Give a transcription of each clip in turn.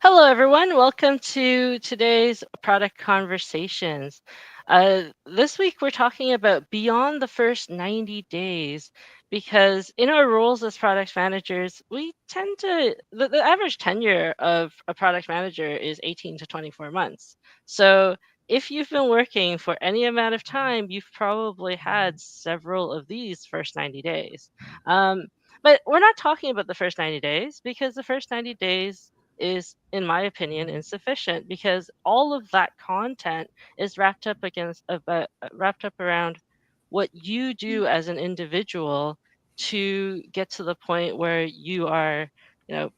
Hello, everyone. Welcome to today's product conversations. This week, we're talking about beyond the first 90 days, because in our roles as product managers, we tend to, the average tenure of a product manager is 18 to 24 months. So if you've been working for any amount of time, you've probably had several of these first 90 days. But we're not talking about the first 90 days because the first 90 days is, in my opinion, insufficient because all of that content is wrapped up around what you do as an individual to get to the point where you are,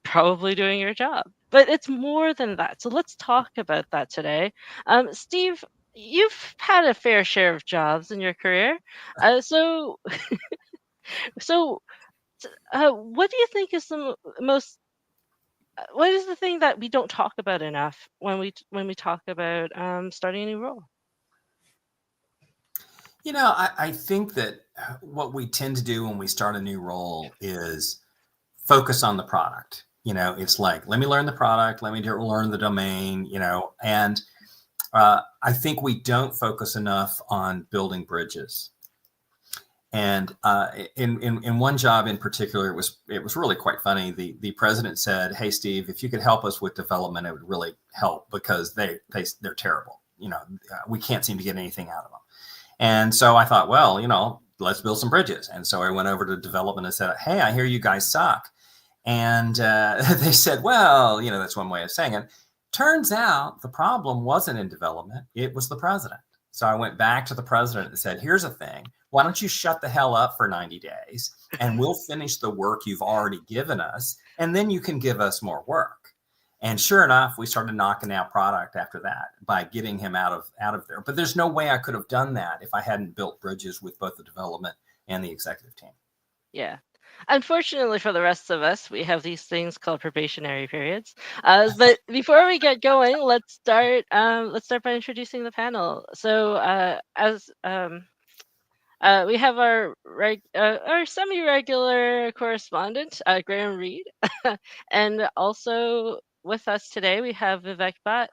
probably doing your job. But it's more than that. So let's talk about that today. Steve, you've had a fair share of jobs in your career. So, so what do you think is the most what is the thing that we don't talk about enough when we talk about starting a new role? I think that what we tend to do when we start a new role is focus on the product. It's like, let me learn the product, let me learn the domain, and I think we don't focus enough on building bridges. And in one job in particular, it was really quite funny. The president said, "Hey, Steve, if you could help us with development, it would really help because they're terrible. We can't seem to get anything out of them." And so I thought, well, let's build some bridges. And so I went over to development and said, "Hey, I hear you guys suck." And they said, "Well, that's one way of saying it." Turns out the problem wasn't in development; it was the president. So I went back to the president and said, "Here's a thing. Why don't you shut the hell up for 90 days and we'll finish the work you've already given us, and then you can give us more work." And sure enough, we started knocking out product after that by getting him out of there. But there's no way I could have done that if I hadn't built bridges with both the development and the executive team. Yeah. Unfortunately for the rest of us, we have these things called probationary periods. But before we get going, let's start. Let's start by introducing the panel. So, as we have our semi-regular correspondent, Graham Reed, and also with us today we have Vivek Bhatt,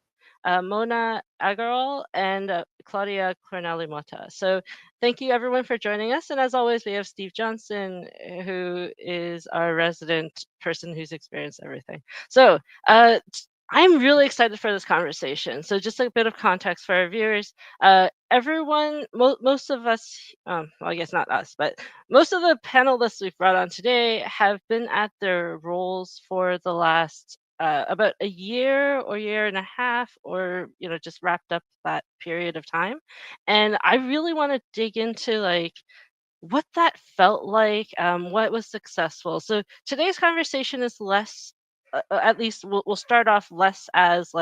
Mona Agarwal, and Claudia Cornali-Motta. So thank you everyone for joining us. And as always, we have Steve Johnson, who is our resident person who's experienced everything. So I'm really excited for this conversation. So just a bit of context for our viewers. Most of us, well, I guess not us, but most of the panelists we've brought on today have been at their roles for the last about a year or year and a half, or just wrapped up that period of time. And I really want to dig into what that felt like, what was successful. So today's conversation is less, at least we'll start off less as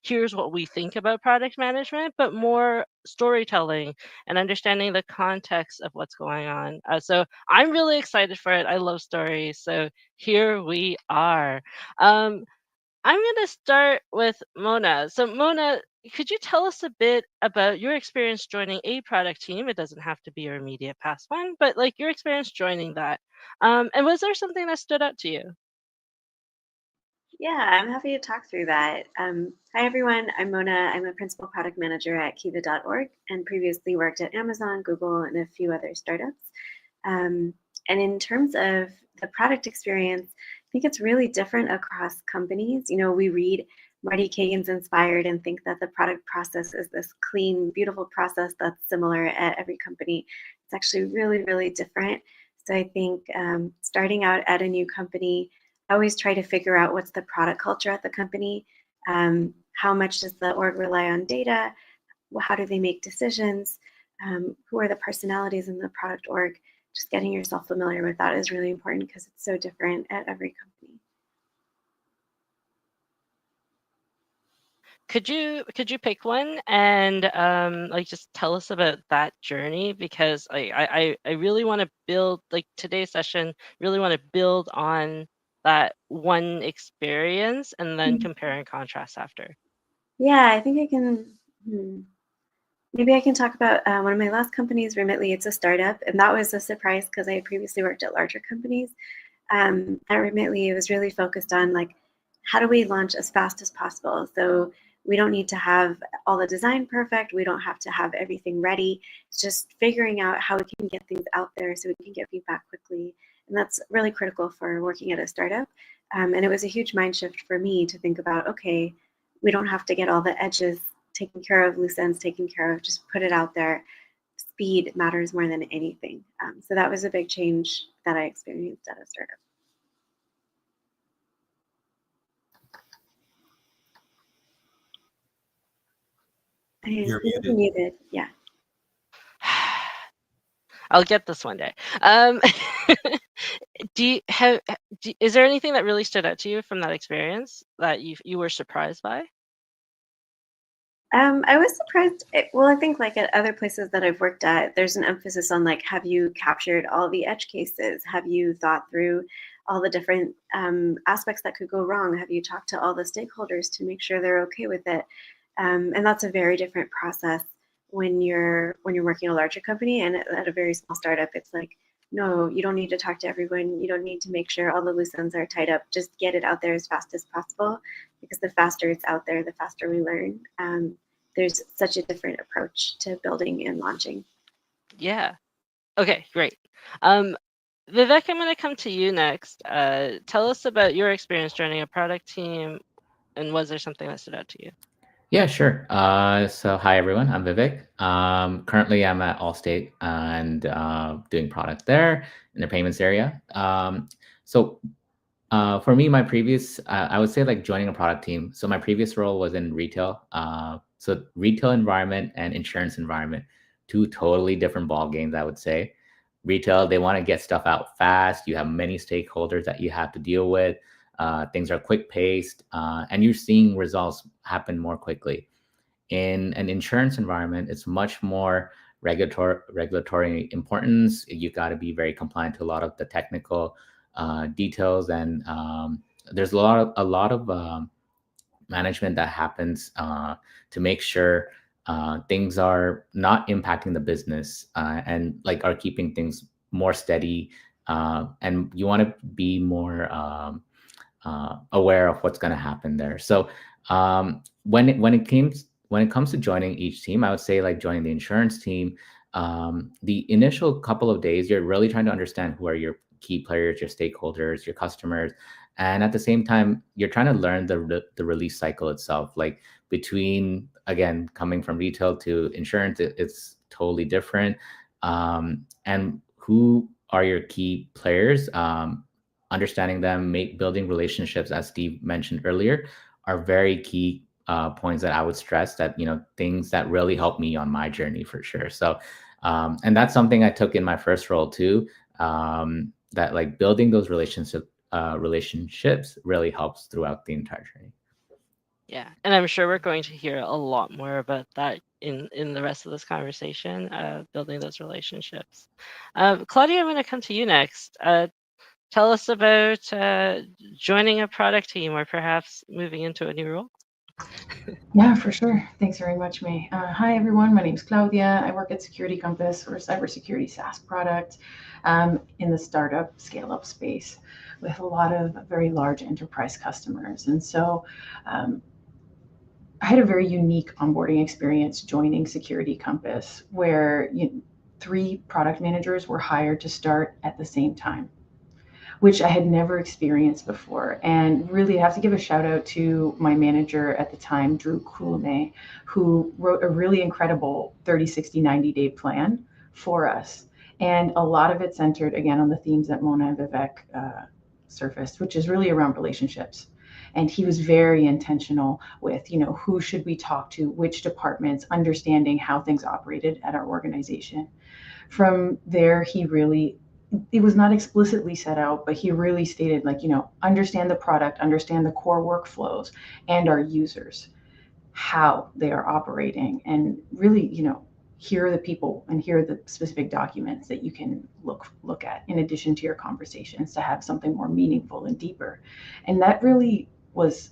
here's what we think about product management, but more storytelling and understanding the context of what's going on. So I'm really excited for it. I love stories. So here we are. I'm going to start with Mona. So, Mona, could you tell us a bit about your experience joining a product team? It doesn't have to be your immediate past one, but your experience joining that. And was there something that stood out to you? Yeah, I'm happy to talk through that. Hi, everyone. I'm Mona. I'm a principal product manager at Kiva.org and previously worked at Amazon, Google, and a few other startups. And in terms of the product experience, I think it's really different across companies. We read Marty Kagan's Inspired and think that the product process is this clean, beautiful process that's similar at every company. It's actually really, really different. So I think starting out at a new company, I always try to figure out what's the product culture at the company. How much does the org rely on data? How do they make decisions? Who are the personalities in the product org? Just getting yourself familiar with that is really important because it's so different at every company. Could you pick one and just tell us about that journey? Because I really want to build, today's session, really want to build on that one experience and then compare and contrast after. Yeah, I think I can. Maybe I can talk about one of my last companies, Remitly. It's a startup, and that was a surprise because I had previously worked at larger companies. At Remitly, it was really focused on how do we launch as fast as possible? So we don't need to have all the design perfect. We don't have to have everything ready. It's just figuring out how we can get things out there so we can get feedback quickly. And that's really critical for working at a startup. And it was a huge mind shift for me to think about, okay, we don't have to get all the edges taken care of, loose ends taken care of, just put it out there. Speed matters more than anything. So that was a big change that I experienced at a startup. You're muted. Yeah. I'll get this one day. Is there anything that really stood out to you from that experience that you were surprised by? I was surprised. Well, I think like at other places that I've worked at, there's an emphasis on like, have you captured all the edge cases? Have you thought through all the different aspects that could go wrong? Have you talked to all the stakeholders to make sure they're okay with it? And that's a very different process when you're working in a larger company. And at a very small startup, it's like, no, you don't need to talk to everyone. You don't need to make sure all the loose ends are tied up. Just get it out there as fast as possible, because the faster it's out there, the faster we learn. There's such a different approach to building and launching. Yeah. Okay, great. Vivek, I'm going to come to you next. Tell us about your experience joining a product team, and was there something that stood out to you? Yeah, sure. So hi everyone, I'm Vivek. Currently I'm at Allstate and doing product there in the payments area. For me, my previous, I would say like joining a product team. So my previous role was in retail. So retail environment and insurance environment, two totally different ball games, I would say. Retail, they want to get stuff out fast. You have many stakeholders that you have to deal with. Things are quick paced, and you're seeing results happen more quickly. In an insurance environment, it's much more regulatory importance. You got to be very compliant to a lot of the technical details, and there's a lot of management that happens to make sure things are not impacting the business and like are keeping things more steady. And you want to be more aware of what's going to happen there. So when it comes to joining each team, I would say like joining the insurance team, the initial couple of days, you're really trying to understand who are your key players, your stakeholders, your customers. And at the same time, you're trying to learn the release cycle itself. Like between, again, coming from retail to insurance, it's totally different. And who are your key players? Understanding them, building relationships, as Steve mentioned earlier, are very key points that I would stress, that, things that really helped me on my journey for sure. So, and that's something I took in my first role too, that like building those relationships really helps throughout the entire journey. Yeah, and I'm sure we're going to hear a lot more about that in the rest of this conversation, building those relationships. Claudia, I'm going to come to you next. Tell us about joining a product team or perhaps moving into a new role. Yeah, for sure. Thanks very much, May. Hi, everyone. My name is Claudia. I work at Security Compass. We're a cybersecurity SaaS product in the startup scale-up space with a lot of very large enterprise customers. And so I had a very unique onboarding experience joining Security Compass, where 3 product managers were hired to start at the same time, which I had never experienced before. And really have to give a shout out to my manager at the time, Drew Coulomé, who wrote a really incredible 30, 60, 90-day plan for us. And a lot of it centered, again, on the themes that Mona and Vivek surfaced, which is really around relationships. And he was very intentional with, who should we talk to, which departments, understanding how things operated at our organization. From there, it was not explicitly set out, but he really stated, like, understand the product, understand the core workflows and our users, how they are operating, and really, here are the people and here are the specific documents that you can look at in addition to your conversations to have something more meaningful and deeper. And that really was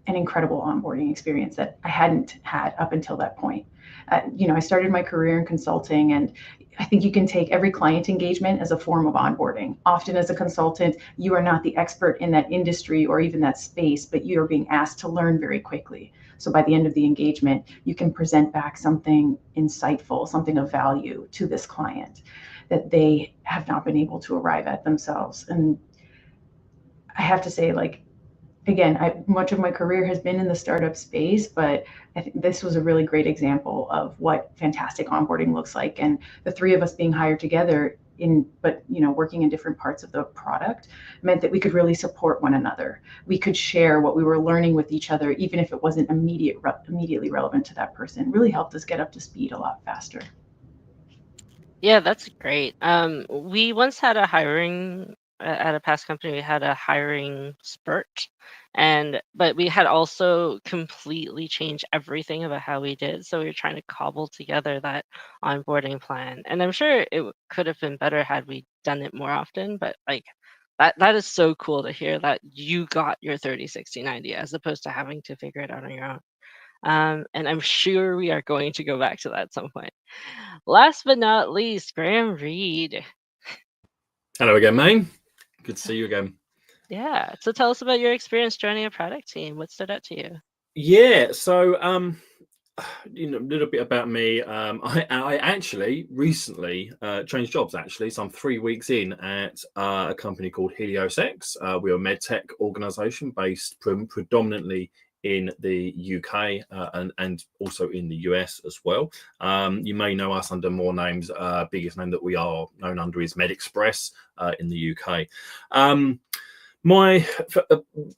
an incredible onboarding experience that I hadn't had up until that point. I started my career in consulting, and I think you can take every client engagement as a form of onboarding. Often, as a consultant, you are not the expert in that industry or even that space, but you are being asked to learn very quickly. So by the end of the engagement, you can present back something insightful, something of value to this client that they have not been able to arrive at themselves. And I have to say, like, again, much of my career has been in the startup space, but I think this was a really great example of what fantastic onboarding looks like. And the three of us being hired together but working in different parts of the product meant that we could really support one another. We could share what we were learning with each other, even if it wasn't immediately relevant to that person. It really helped us get up to speed a lot faster. Yeah, that's great. We once had a hiring at a past company. We had a hiring spurt, but we had also completely changed everything about how we did. So we were trying to cobble together that onboarding plan, and I'm sure it could have been better had we done it more often. But like that is so cool to hear that you got your 30, 60, 90 as opposed to having to figure it out on your own. And I'm sure we are going to go back to that at some point. Last but not least, Graham Reed. Hello again, Maine. Good to see you again. Yeah. So tell us about your experience joining a product team. What stood out to you? Yeah. So, a little bit about me. I actually recently changed jobs. Actually, so I'm 3 weeks in at a company called Helios X. We're a medtech organisation based predominantly in the UK and also in the US as well. You may know us under more names. Biggest name that we are known under is MedExpress in the UK.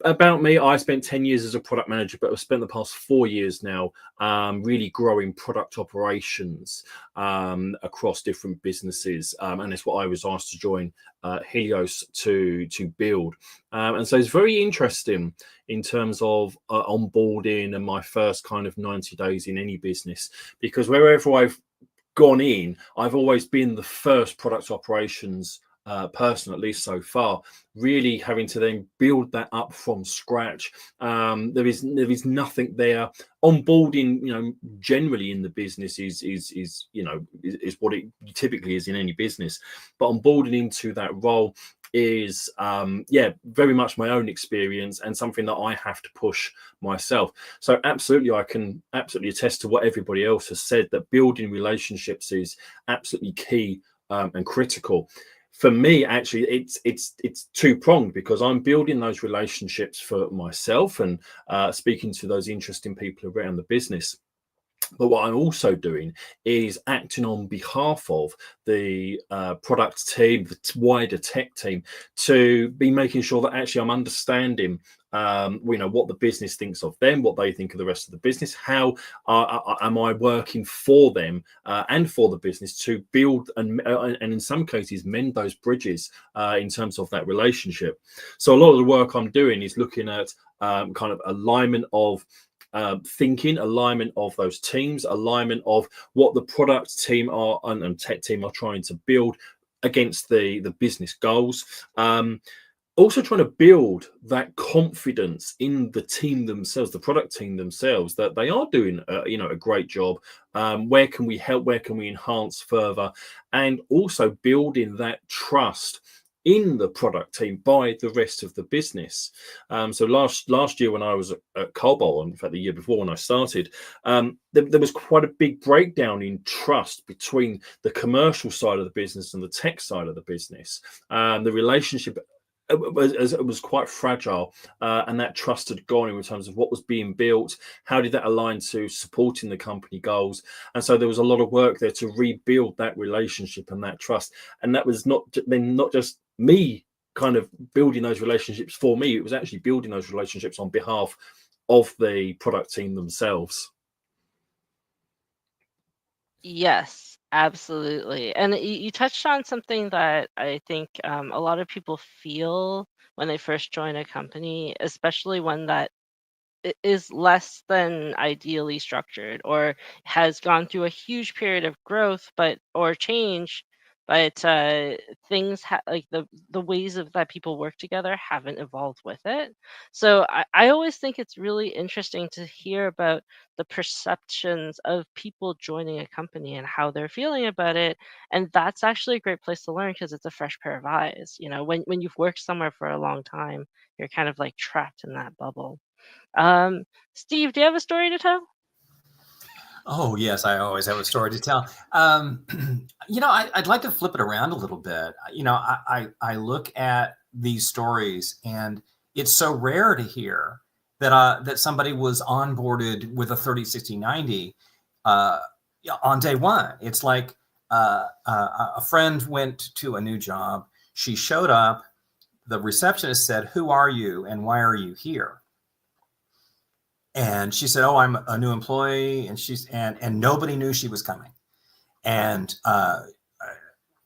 About me, I spent 10 years as a product manager, but I've spent the past 4 years now really growing product operations across different businesses. And it's what I was asked to join Helios to build. And so it's very interesting in terms of onboarding and my first kind of 90 days in any business, because wherever I've gone in, I've always been the first product operations person, at least so far, really having to then build that up from scratch. There is nothing there. Onboarding, generally in the business is what it typically is in any business, but onboarding into that role is very much my own experience and something that I have to push myself. So absolutely, I can absolutely attest to what everybody else has said, that building relationships is absolutely key and critical. For me, actually, it's two-pronged, because I'm building those relationships for myself and speaking to those interesting people around the business. But what I'm also doing is acting on behalf of the product team, the wider tech team, to be making sure that actually I'm understanding what the business thinks of them, what they think of the rest of the business, how am I working for them and for the business to build and in some cases mend those bridges in terms of that relationship. So a lot of the work I'm doing is looking at kind of alignment of thinking, alignment of those teams, alignment of what the product team are and tech team are trying to build against the business goals. Also trying to build that confidence in the team themselves, the product team themselves, that they are doing a great job. Where can we help? Where can we enhance further? And also building that trust in the product team by the rest of the business. So last year when I was at Cobalt, in fact the year before when I started, there was quite a big breakdown in trust between the commercial side of the business and the tech side of the business. The relationship it was quite fragile, and that trust had gone in terms of what was being built. How did that align to supporting the company goals? And so there was a lot of work there to rebuild that relationship and that trust. And that was not just me kind of building those relationships for me. It was actually building those relationships on behalf of the product team themselves. Yes, absolutely. And you touched on something that I think a lot of people feel when they first join a company, especially one that is less than ideally structured or has gone through a huge period of growth or change, but things like the ways of that people work together haven't evolved with it. So I always think it's really interesting to hear about the perceptions of people joining a company and how they're feeling about it. And that's actually a great place to learn because it's a fresh pair of eyes. When you've worked somewhere for a long time, you're kind of like trapped in that bubble. Steve, do you have a story to tell? Oh, yes, I always have a story to tell. I'd like to flip it around a little bit. I look at these stories, and it's so rare to hear that somebody was onboarded with a 30, 60, 90 on day one. It's like a friend went to a new job. She showed up. The receptionist said, "Who are you and why are you here?" And she said, "Oh, I'm a new employee," and nobody knew she was coming. And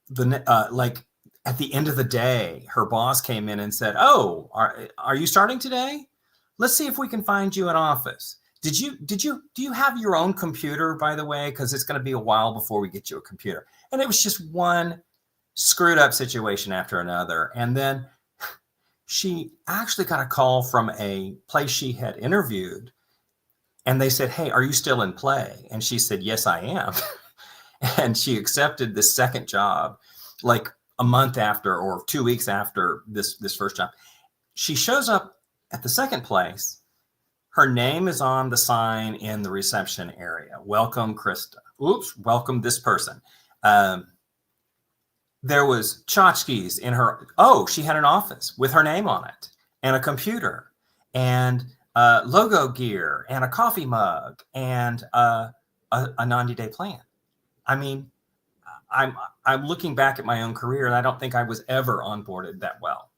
like at the end of the day, her boss came in and said, "Oh, are you starting today? Let's see if we can find you an office. Do you have your own computer, by the way? Because it's going to be a while before we get you a computer." And it was just one screwed up situation after another. And then she actually got a call from a place she had interviewed. And they said, "Hey, are you still in play?" And she said, "Yes, I am." And she accepted this second job like a month after or 2 weeks after this first job. She shows up at the second place. Her name is on the sign in the reception area. "Welcome, Krista." Oops, welcome this person. There was tchotchkes in her. Oh, she had an office with her name on it and a computer and logo gear and a coffee mug and a 90-day plan. I mean, I'm looking back at my own career, and I don't think I was ever onboarded that well.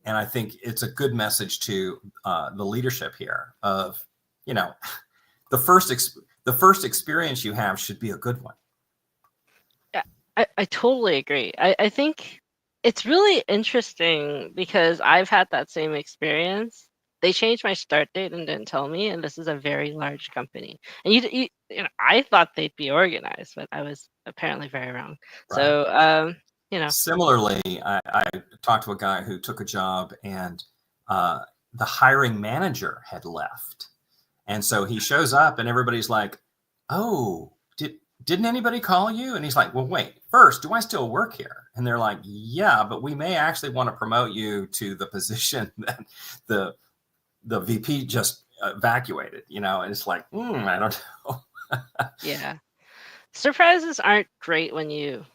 And I think it's a good message to the leadership here of, the first experience you have should be a good one. Yeah, I totally agree. I think it's really interesting because I've had that same experience. They changed my start date and didn't tell me, and this is a very large company. And I thought they'd be organized, but I was apparently very wrong. Right. So, Similarly, I talked to a guy who took a job, and the hiring manager had left. And so he shows up, and everybody's like, "Oh, didn't anybody call you?" And he's like, "Well, wait, first, do I still work here?" And they're like, "Yeah, but we may actually want to promote you to the position that the VP just evacuated," and it's like, I don't know. Yeah. Surprises aren't great when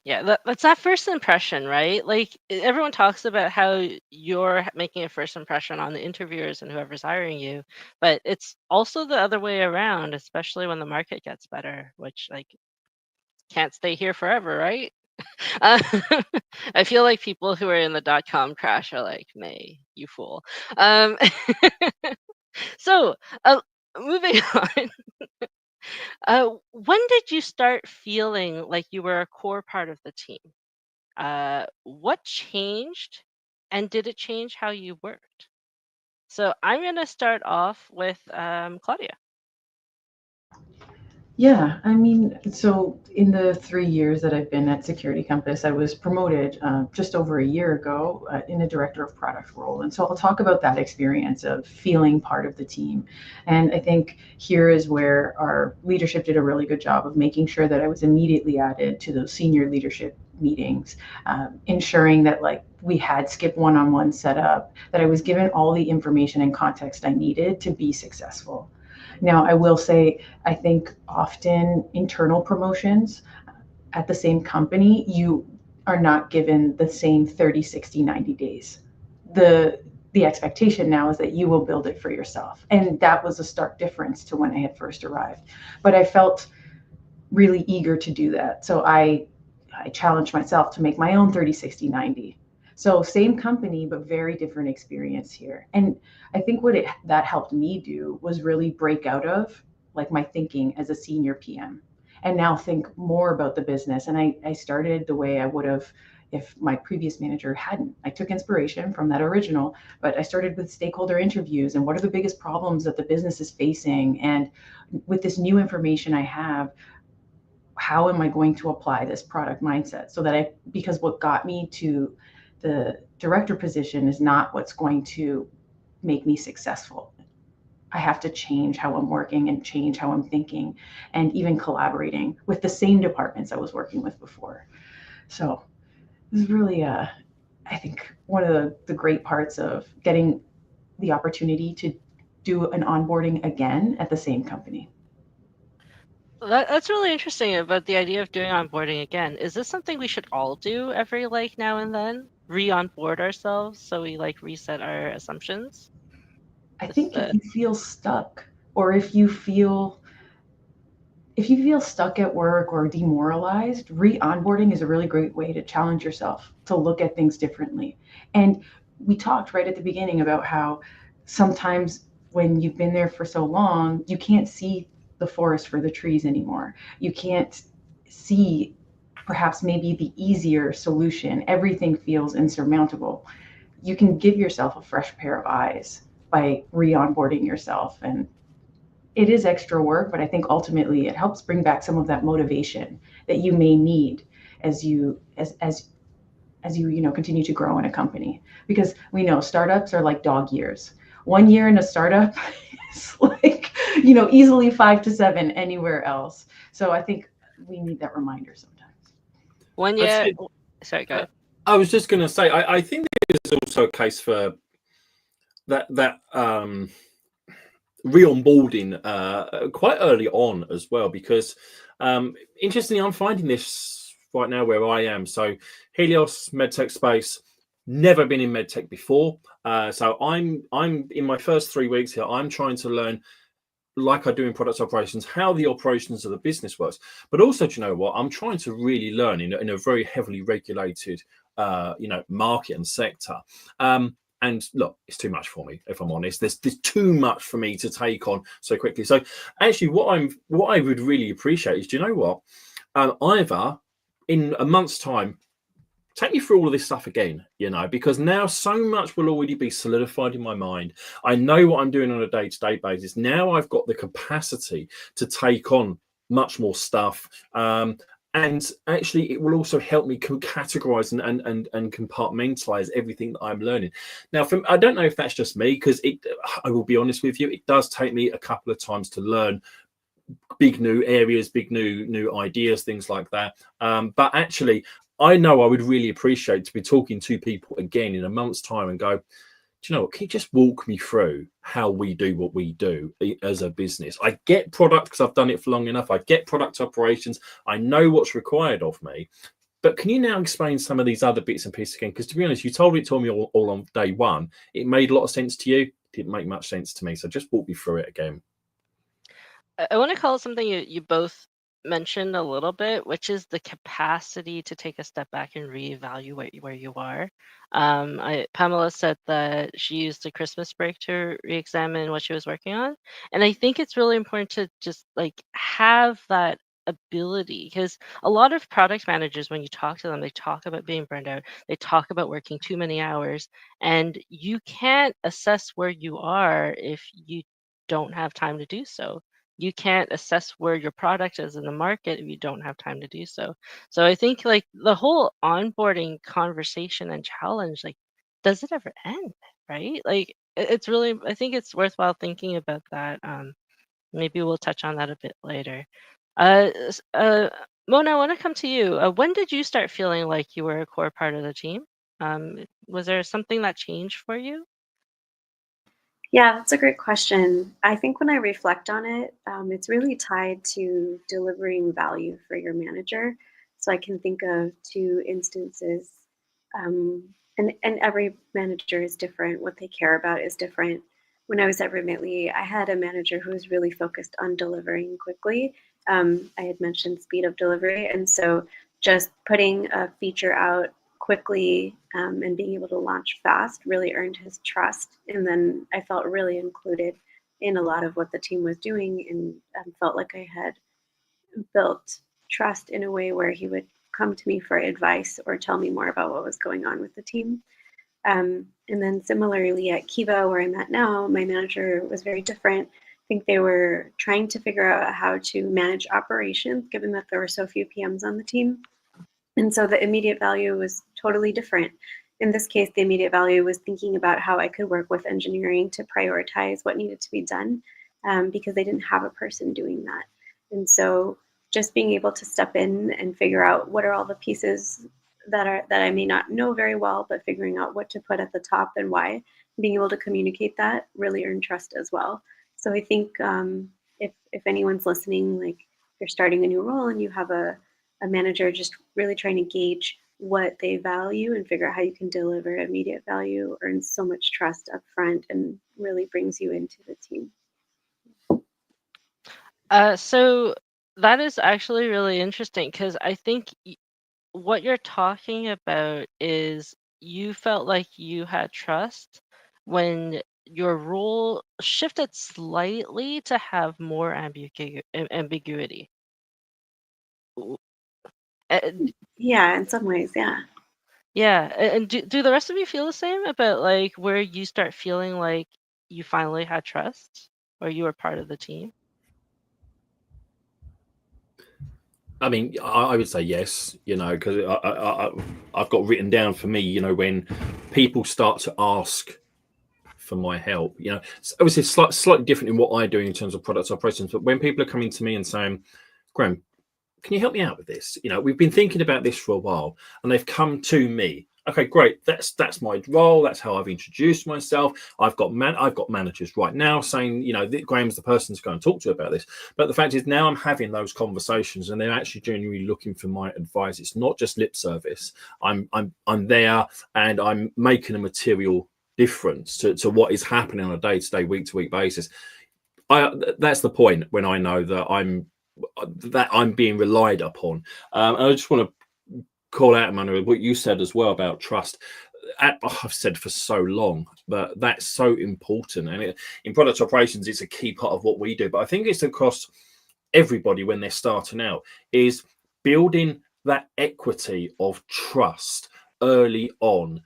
that's that first impression, right? Like everyone talks about how you're making a first impression on the interviewers and whoever's hiring you, but it's also the other way around, especially when the market gets better, which like can't stay here forever, right? Uh, I feel like people who are in the dot-com crash are like, "May, you fool." Um, so, moving on. When did you start feeling like you were a core part of the team? What changed, and did it change how you worked? So I'm going to start off with Claudia. Yeah, I mean, so in the 3 years that I've been at Security Compass, I was promoted just over a year ago in a director of product role. And so I'll talk about that experience of feeling part of the team. And I think here is where our leadership did a really good job of making sure that I was immediately added to those senior leadership meetings, ensuring that like we had skip one-on-one set up, that I was given all the information and context I needed to be successful. Now, I will say, I think often internal promotions at the same company, you are not given the same 30, 60, 90 days. The expectation now is that you will build it for yourself. And that was a stark difference to when I had first arrived. But I felt really eager to do that. So I challenged myself to make my own 30, 60, 90. So same company, but very different experience here. And I think that helped me do was really break out of like my thinking as a senior PM and now think more about the business. And I started the way I would have if my previous manager hadn't. I took inspiration from that original, but I started with stakeholder interviews and what are the biggest problems that the business is facing. And with this new information I have, how am I going to apply this product mindset so that because what got me to the director position is not what's going to make me successful. I have to change how I'm working and change how I'm thinking and even collaborating with the same departments I was working with before. So this is really, I think, one of the great parts of getting the opportunity to do an onboarding again at the same company. That's really interesting about the idea of doing onboarding again. Is this something we should all do every like now and then? Re-onboard ourselves so we like reset our assumptions? I think if you feel stuck, or if you feel stuck at work or demoralized, re-onboarding is a really great way to challenge yourself to look at things differently. And we talked right at the beginning about how sometimes when you've been there for so long, you can't see the forest for the trees anymore. You can't see perhaps maybe the easier solution. Everything feels insurmountable. You can give yourself a fresh pair of eyes by re-onboarding yourself. And it is extra work, but I think ultimately it helps bring back some of that motivation that you may need as you continue to grow in a company. Because we know startups are like dog years. 1 year in a startup is like, easily 5 to 7 anywhere else. So I think we need that reminder sometimes. 1 year. Sorry, go ahead. I was just going to say, I think there's also a case for that re-onboarding quite early on as well, because interestingly, I'm finding this right now where I am. So Helios medtech space, never been in medtech before. So I'm in my first 3 weeks here. I'm trying to learn, like I do in product operations, how the operations of the business works. But also, do you know what? I'm trying to really learn in a very heavily regulated, market and sector. And look, it's too much for me, if I'm honest. There's too much for me to take on so quickly. So actually, what I would really appreciate is, do you know what? Either in a month's time, take me through all of this stuff again, because now so much will already be solidified in my mind. I know what I'm doing on a day-to-day basis. Now I've got the capacity to take on much more stuff. And actually, it will also help me categorize and compartmentalize everything that I'm learning. Now, I don't know if that's just me, because I will be honest with you, it does take me a couple of times to learn big new areas, big new ideas, things like that. But actually, I know I would really appreciate to be talking to people again in a month's time and go, do you know what, can you just walk me through how we do what we do as a business? I get product because I've done it for long enough. I get product operations. I know what's required of me. But can you now explain some of these other bits and pieces again? Because to be honest, you told me all on day one. It made a lot of sense to you. It didn't make much sense to me. So just walk me through it again. I want to call it something you both mentioned a little bit, which is the capacity to take a step back and reevaluate where you are. Pamela said that she used the Christmas break to reexamine what she was working on. And I think it's really important to just have that ability, because a lot of product managers, when you talk to them, they talk about being burned out. They talk about working too many hours, and you can't assess where you are if you don't have time to do so. You can't assess where your product is in the market if you don't have time to do so. So I think the whole onboarding conversation and challenge, does it ever end, right? It's really, I think it's worthwhile thinking about that. Maybe we'll touch on that a bit later. Mona, I want to come to you. When did you start feeling like you were a core part of the team? Was there something that changed for you? Yeah, that's a great question. I think when I reflect on it, it's really tied to delivering value for your manager. So I can think of 2 instances, and every manager is different. What they care about is different. When I was at Remitly, I had a manager who was really focused on delivering quickly. I had mentioned speed of delivery, and so just putting a feature out quickly and being able to launch fast really earned his trust. And then I felt really included in a lot of what the team was doing, and felt like I had built trust in a way where he would come to me for advice or tell me more about what was going on with the team. And then similarly at Kiva, where I'm at now, my manager was very different. think they were trying to figure out how to manage operations, given that there were so few PMs on the team. And so the immediate value was totally different. In this case, the immediate value was thinking about how I could work with engineering to prioritize what needed to be done, because they didn't have a person doing that. And so just being able to step in and figure out what are all the pieces that I may not know very well, but figuring out what to put at the top and why, being able to communicate that really earned trust as well. So I think if anyone's listening, like you're starting a new role and you have a manager, just really trying to gauge what they value and figure out how you can deliver immediate value earns so much trust up front and really brings you into the team. So that is actually really interesting because I think what you're talking about is you felt like you had trust when your role shifted slightly to have more ambiguity. Yeah, in some ways, yeah. Yeah, and do the rest of you feel the same about like where you start feeling like you finally had trust or you were part of the team? I mean, I would say yes, because I've got written down for me, when people start to ask for my help, obviously it's slightly different in what I do in terms of product operations, but when people are coming to me and saying, Graham, can you help me out with this? We've been thinking about this for a while, and they've come to me. Okay, great. That's my role. That's how I've introduced myself. I've got managers right now saying, Graham's the person to go and talk to about this. But the fact is, now I'm having those conversations, and they're actually genuinely looking for my advice. It's not just lip service. I'm there, and I'm making a material difference to what is happening on a day-to-day, week-to-week basis. That's the point when I know that I'm being relied upon. And I just want to call out, Emmanuel, what you said as well about trust. I've said for so long, but that's so important. And in product operations, it's a key part of what we do. But I think it's across everybody when they're starting out, is building that equity of trust early on.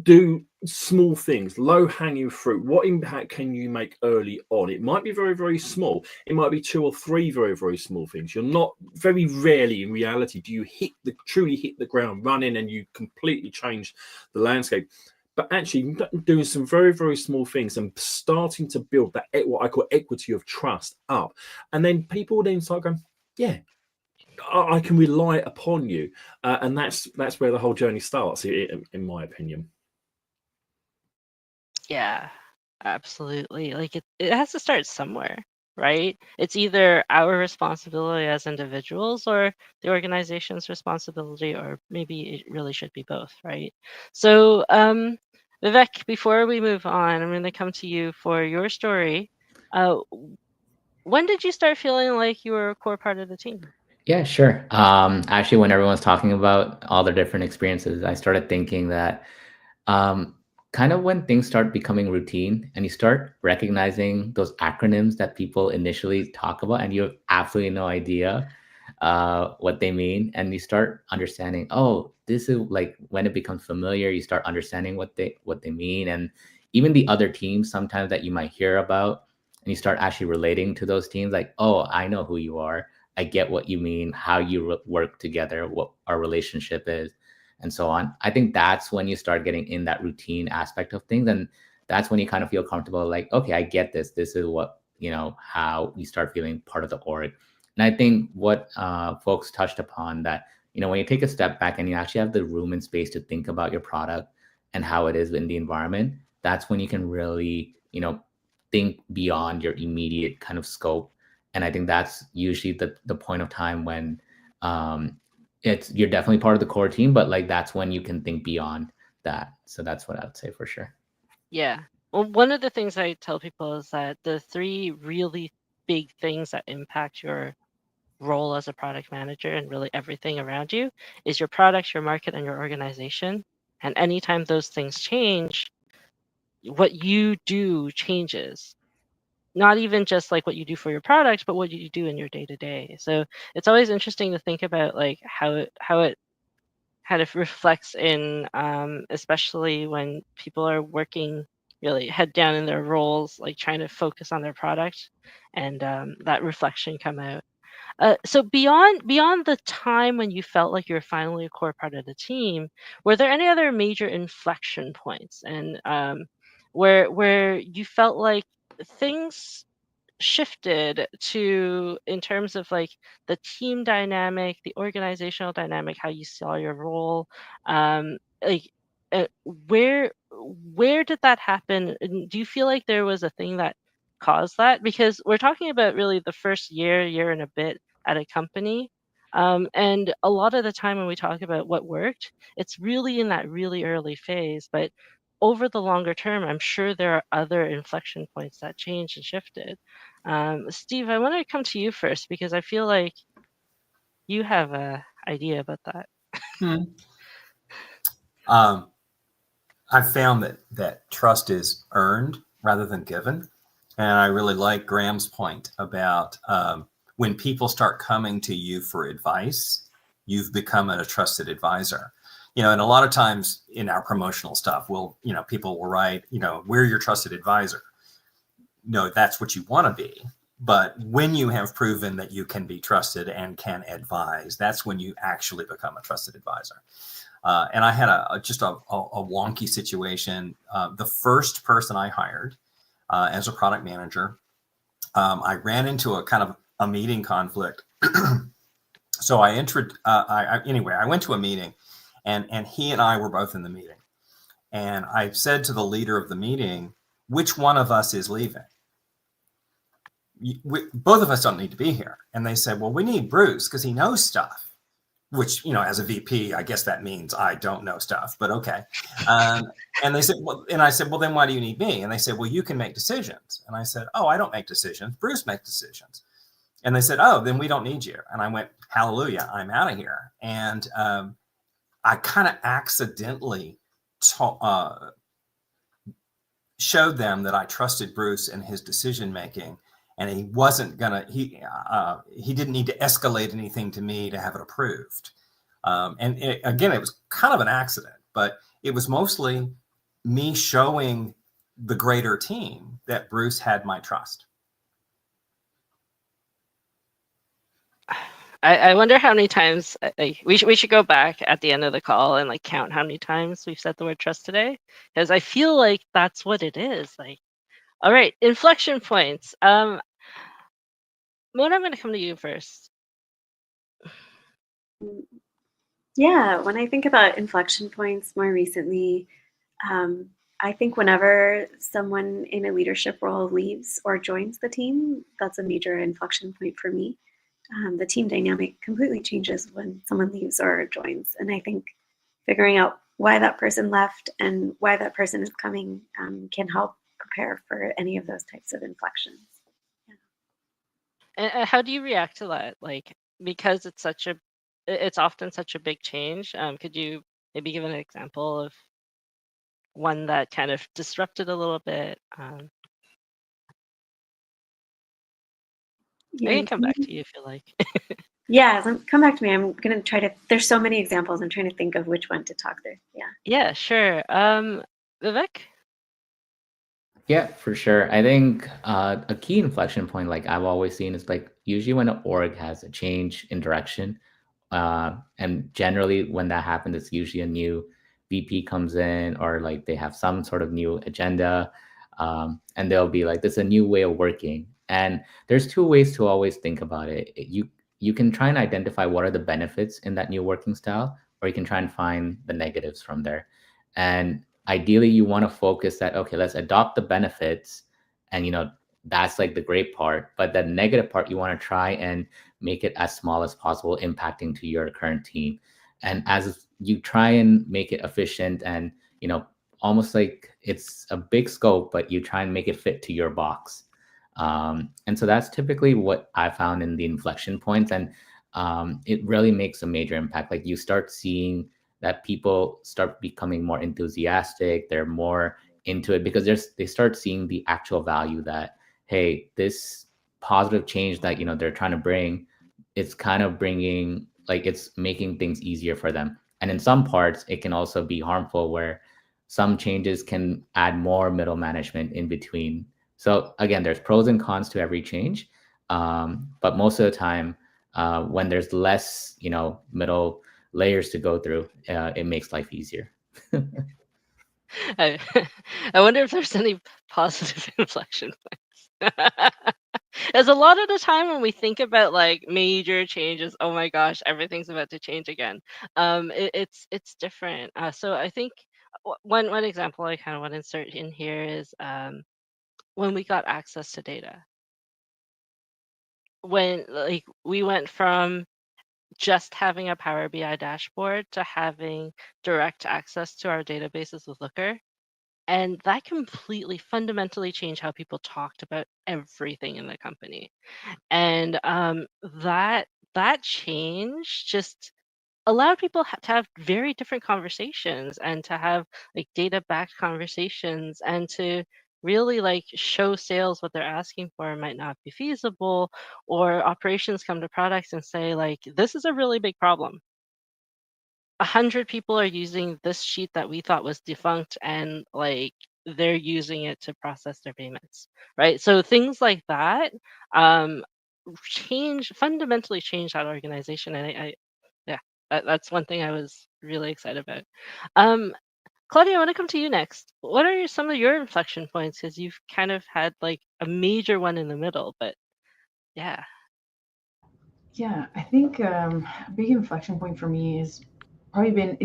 Do small things, low hanging fruit. What impact can you make early on? It might be very, very small. It might be 2 or 3 very, very small things. You're not, very rarely in reality do you truly hit the ground running and you completely change the landscape. But actually doing some very, very small things and starting to build that, what I call equity of trust up. And then people then start going, yeah, I can rely upon you. And that's where the whole journey starts, in my opinion. Yeah, absolutely. Like it has to start somewhere, right? It's either our responsibility as individuals or the organization's responsibility, or maybe it really should be both, right? So, Vivek, before we move on, I'm going to come to you for your story. When did you start feeling like you were a core part of the team? Yeah, sure. Actually, when everyone's talking about all their different experiences, I started thinking that um, kind of when things start becoming routine and you start recognizing those acronyms that people initially talk about and you have absolutely no idea what they mean, and you start understanding, oh, this is like when it becomes familiar, you start understanding what they mean, and even the other teams sometimes that you might hear about, and you start actually relating to those teams, like, oh, I know who you are. I get what you mean, how you work together, what our relationship is, and so on. I think that's when you start getting in that routine aspect of things. And that's when you kind of feel comfortable, like, okay, I get this. This is what, how you start feeling part of the org. And I think what folks touched upon, that, when you take a step back and you actually have the room and space to think about your product and how it is in the environment, that's when you can really, think beyond your immediate kind of scope. And I think that's usually the point of time when you're definitely part of the core team, but like that's when you can think beyond that. So that's what I would say for sure. Yeah. Well, one of the things I tell people is that the 3 really big things that impact your role as a product manager and really everything around you is your product, your market, and your organization. And anytime those things change, what you do changes. Not even just like what you do for your product, but what you do in your day to day. So it's always interesting to think about like how it kind of reflects in, especially when people are working really head down in their roles, like trying to focus on their product, and that reflection come out. So beyond the time when you felt like you were finally a core part of the team, were there any other major inflection points, and where you felt like things shifted to, in terms of like the team dynamic, the organizational dynamic, how you saw your role, like where did that happen? And do you feel like there was a thing that caused that? Because we're talking about really the first year and a bit at a company. And a lot of the time when we talk about what worked, it's really in that really early phase. But over the longer term, I'm sure there are other inflection points that changed and shifted. Steve, I want to come to you first because I feel like you have an idea about that. I've found that trust is earned rather than given. And I really like Graham's point about when people start coming to you for advice, you've become a trusted advisor. And a lot of times in our promotional stuff, people will write, we're your trusted advisor. No, that's what you want to be. But when you have proven that you can be trusted and can advise, that's when you actually become a trusted advisor. And I had just a wonky situation. The first person I hired as a product manager, I ran into a kind of a meeting conflict. So I went to a meeting, and he and I were both in the meeting. And I said to the leader of the meeting, which one of us is leaving? Both of us don't need to be here. And they said, well, we need Bruce because he knows stuff, which, as a VP, I guess that means I don't know stuff, but okay. And they said, well, and I said, well, then why do you need me? And they said, well, you can make decisions. And I said, oh, I don't make decisions. Bruce makes decisions. And they said, oh, then we don't need you. And I went, hallelujah, I'm out of here. And I kind of accidentally showed them that I trusted Bruce and his decision making, and he wasn't gonna. He didn't need to escalate anything to me to have it approved. Again, it was kind of an accident, but it was mostly me showing the greater team that Bruce had my trust. I wonder how many times we should go back at the end of the call and like count how many times we've said the word trust today, because I feel like that's what it is. Like, all right, inflection points. Mona, I'm going to come to you first. Yeah, when I think about inflection points more recently, I think whenever someone in a leadership role leaves or joins the team, that's a major inflection point for me. The team dynamic completely changes when someone leaves or joins. And I think figuring out why that person left and why that person is coming can help prepare for any of those types of inflections. And how do you react to that? Like, because it's often such a big change. Could you maybe give an example of one that kind of disrupted a little bit? I can come back to you if you like. Yeah, come back to me. I'm going to try to, there's so many examples. I'm trying to think of which one to talk through. Yeah. Yeah, sure. Vivek? Yeah, for sure. I think a key inflection point, like I've always seen, is like usually when an org has a change in direction, and generally when that happens, it's usually a new VP comes in, or like they have some sort of new agenda, and they'll be like, "This is a new way of working." And there's two ways to always think about it. You can try and identify what are the benefits in that new working style, or you can try and find the negatives from there. And ideally you want to focus that, okay, let's adopt the benefits, and that's like the great part, but the negative part you want to try and make it as small as possible, impacting to your current team. And as you try and make it efficient and almost like it's a big scope, but you try and make it fit to your box. And so that's typically what I found in the inflection points, and it really makes a major impact. Like you start seeing that people start becoming more enthusiastic, they're more into it because they start seeing the actual value that, hey, this positive change that they're trying to bring, it's kind of bringing, like, it's making things easier for them. And in some parts it can also be harmful, where some changes can add more middle management in between. So again, there's pros and cons to every change, but most of the time, when there's less, middle layers to go through, it makes life easier. I, I wonder if there's any positive inflection points. As a lot of the time when we think about like major changes, oh my gosh, everything's about to change again. It's different. So I think one example I kind of want to insert in here is when we got access to data. When like we went from just having a Power BI dashboard to having direct access to our databases with Looker. And that completely fundamentally changed how people talked about everything in the company. And that change just allowed people to have very different conversations and to have like data backed conversations and to really like show sales what they're asking for might not be feasible, or operations come to products and say like, this is a really big problem. 100 people are using this sheet that we thought was defunct, and like they're using it to process their payments, right? So things like that um fundamentally change that organization. And I yeah, that's one thing I was really excited about. um Claudia, I want to come to you next. What are some of your inflection points, because you've kind of had like a major one in the middle, but yeah. Yeah, I think a big inflection point for me has probably been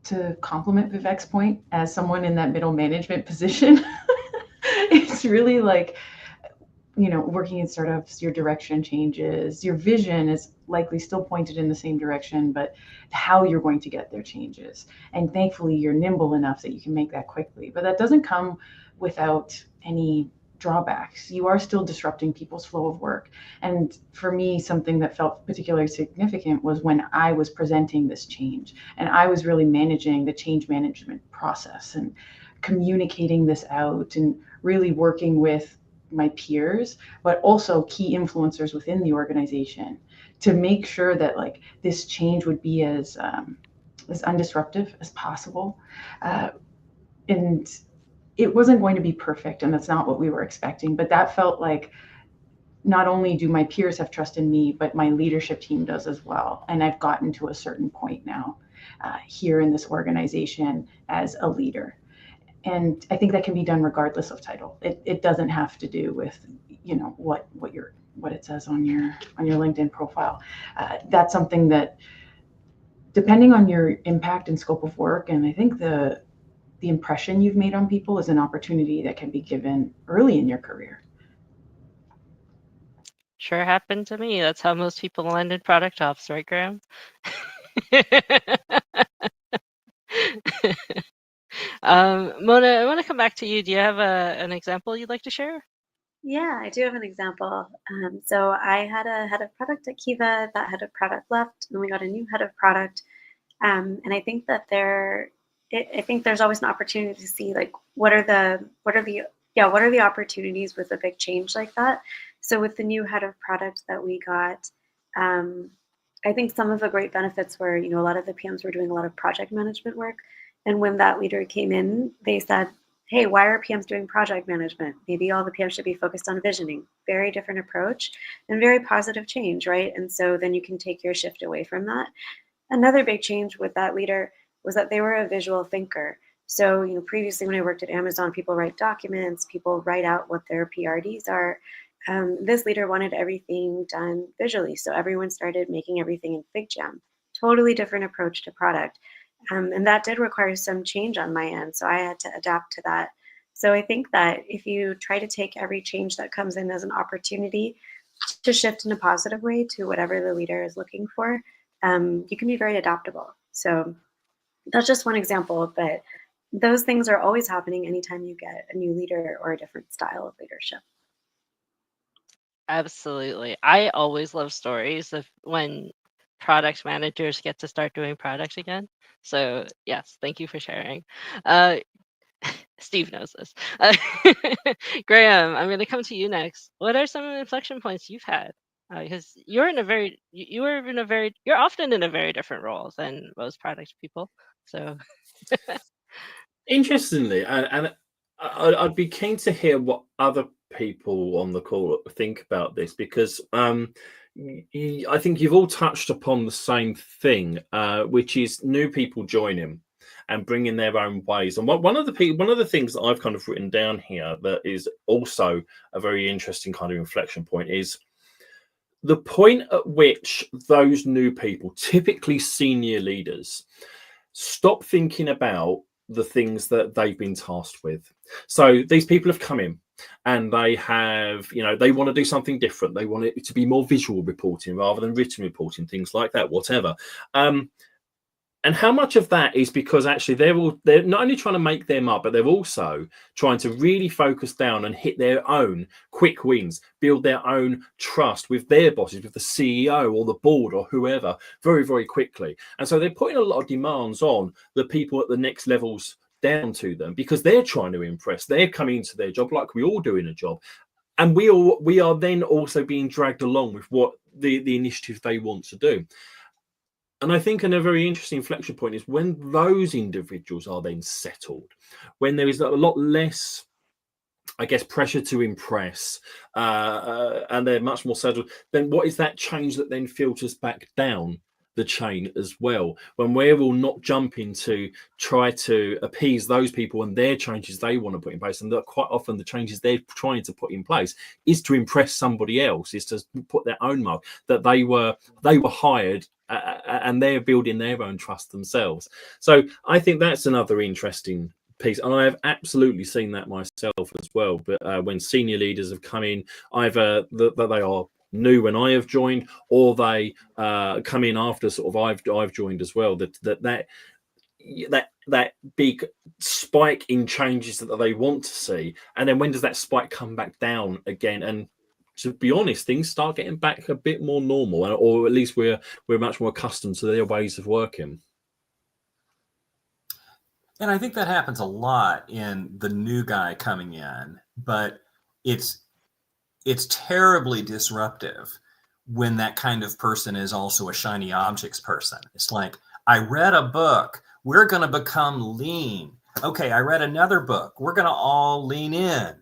to complement Vivek's point as someone in that middle management position. It's really like, working in startups, your direction changes. Your vision is likely still pointed in the same direction, but how you're going to get there changes. And thankfully, you're nimble enough that you can make that quickly. But that doesn't come without any drawbacks. You are still disrupting people's flow of work. And for me, something that felt particularly significant was when I was presenting this change and I was really managing the change management process and communicating this out and really working with my peers, but also key influencers within the organization to make sure that like this change would be as undisruptive as possible. And it wasn't going to be perfect, and that's not what we were expecting. But that felt like not only do my peers have trust in me, but my leadership team does as well. And I've gotten to a certain point now here in this organization as a leader. And I think that can be done regardless of title. It doesn't have to do with what it says on your LinkedIn profile. That's something that, depending on your impact and scope of work, and I think the impression you've made on people is an opportunity that can be given early in your career. Sure happened to me. That's how most people land in product ops, right, Graham? Mona, I want to come back to you. Do you have an example you'd like to share? Yeah, I do have an example. So I had a head of product at Kiva. That head of product left, and we got a new head of product. And I think that I think there's always an opportunity to see like what are the opportunities with a big change like that. So with the new head of product that we got, I think some of the great benefits were, a lot of the PMs were doing a lot of project management work. And when that leader came in, they said, hey, why are PMs doing project management? Maybe all the PMs should be focused on visioning. Very different approach and very positive change, right? And so then you can take your shift away from that. Another big change with that leader was that they were a visual thinker. So, previously when I worked at Amazon, people write documents, people write out what their PRDs are. This leader wanted everything done visually. So everyone started making everything in FigJam. Totally different approach to product. And that did require some change on my end. So I had to adapt to that. So I think that if you try to take every change that comes in as an opportunity to shift in a positive way to whatever the leader is looking for, you can be very adaptable. So that's just one example, but those things are always happening anytime you get a new leader or a different style of leadership. Absolutely. I always love stories of when product managers get to start doing product again. So yes, thank you for sharing. Uh, Steve knows this. Graham, I'm going to come to you next. What are some of the inflection points you've had? Because you're in a very, you were in a very, you're often in a very different role than most product people. So Interestingly, and I'd be keen to hear what other people on the call think about this, because I think you've all touched upon the same thing, which is new people joining and bringing their own ways. And one of the things that I've kind of written down here that is also a very interesting kind of inflection point is the point at which those new people, typically senior leaders, stop thinking about the things that they've been tasked with. So these people have come in and they have, they want to do something different. They want it to be more visual reporting rather than written reporting, things like that, whatever. And how much of that is because actually they're not only trying to make them up, but they're also trying to really focus down and hit their own quick wins, build their own trust with their bosses, with the CEO or the board or whoever, very, very quickly. And so they're putting a lot of demands on the people at the next levels down to them because they're trying to impress. They're coming into their job like we all do in a job. And we are then also being dragged along with what the initiative they want to do. And I think a very interesting inflection point is when those individuals are then settled, when there is a lot less, I guess, pressure to impress, and they're much more settled, then what is that change that then filters back down the chain as well? When we're all not jumping to try to appease those people and their changes they want to put in place, and that quite often the changes they're trying to put in place is to impress somebody else, is to put their own mark, that they were hired and they're building their own trust themselves. So I think that's another interesting piece, and I have absolutely seen that myself as well. But when senior leaders have come in, either that they are new when I have joined, or they come in after sort of I've joined as well, that big spike in changes that they want to see, and then when does that spike come back down again? And to be honest, things start getting back a bit more normal, or at least we're much more accustomed to their ways of working. And I think that happens a lot in the new guy coming in, but it's terribly disruptive when that kind of person is also a shiny objects person. It's like, I read a book, we're going to become lean. Okay, I read another book, we're going to all lean in.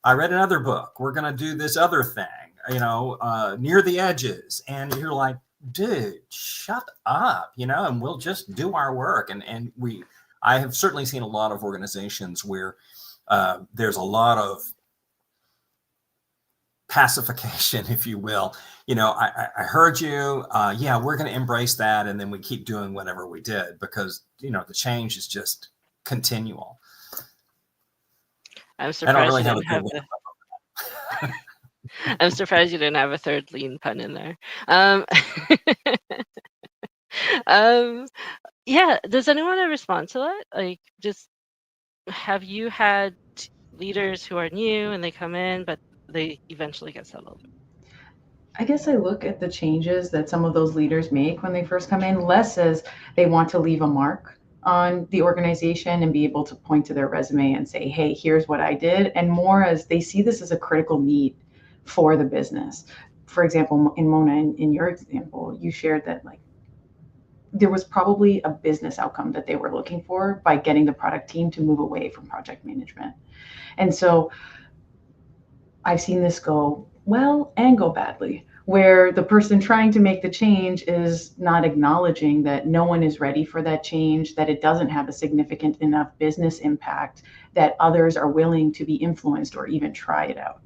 I read another book, we're going to do this other thing, near the edges. And you're like, dude, shut up, and we'll just do our work. I have certainly seen a lot of organizations where there's a lot of pacification, if you will. I heard you. Yeah, we're going to embrace that. And then we keep doing whatever we did because, the change is just continual. I'm surprised you didn't have I'm surprised you didn't have a third lean pun in there. Yeah, does anyone want to respond to that? Like, just have you had leaders who are new and they come in, but they eventually get settled? I guess I look at the changes that some of those leaders make when they first come in, less as they want to leave a mark on the organization and be able to point to their resume and say, hey, here's what I did, and more as they see this as a critical need for the business. For example, in Mona, in your example, you shared that there was probably a business outcome that they were looking for by getting the product team to move away from project management. And so I've seen this go well and go badly, where the person trying to make the change is not acknowledging that no one is ready for that change, that it doesn't have a significant enough business impact, that others are willing to be influenced or even try it out.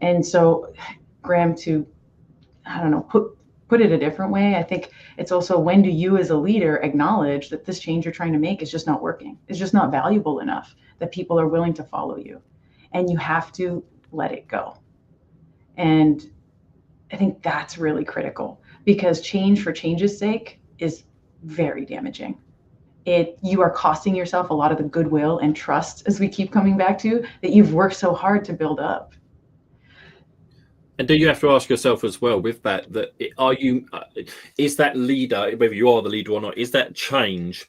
And so, Graham, to, put it a different way, I think it's also, when do you as a leader acknowledge that this change you're trying to make is just not working? It's just not valuable enough that people are willing to follow you. And you have to let it go. And I think that's really critical, because change for change's sake is very damaging. You are costing yourself a lot of the goodwill and trust, as we keep coming back to, that you've worked so hard to build up. And do you have to ask yourself as well with that is that leader, whether you are the leader or not, is that change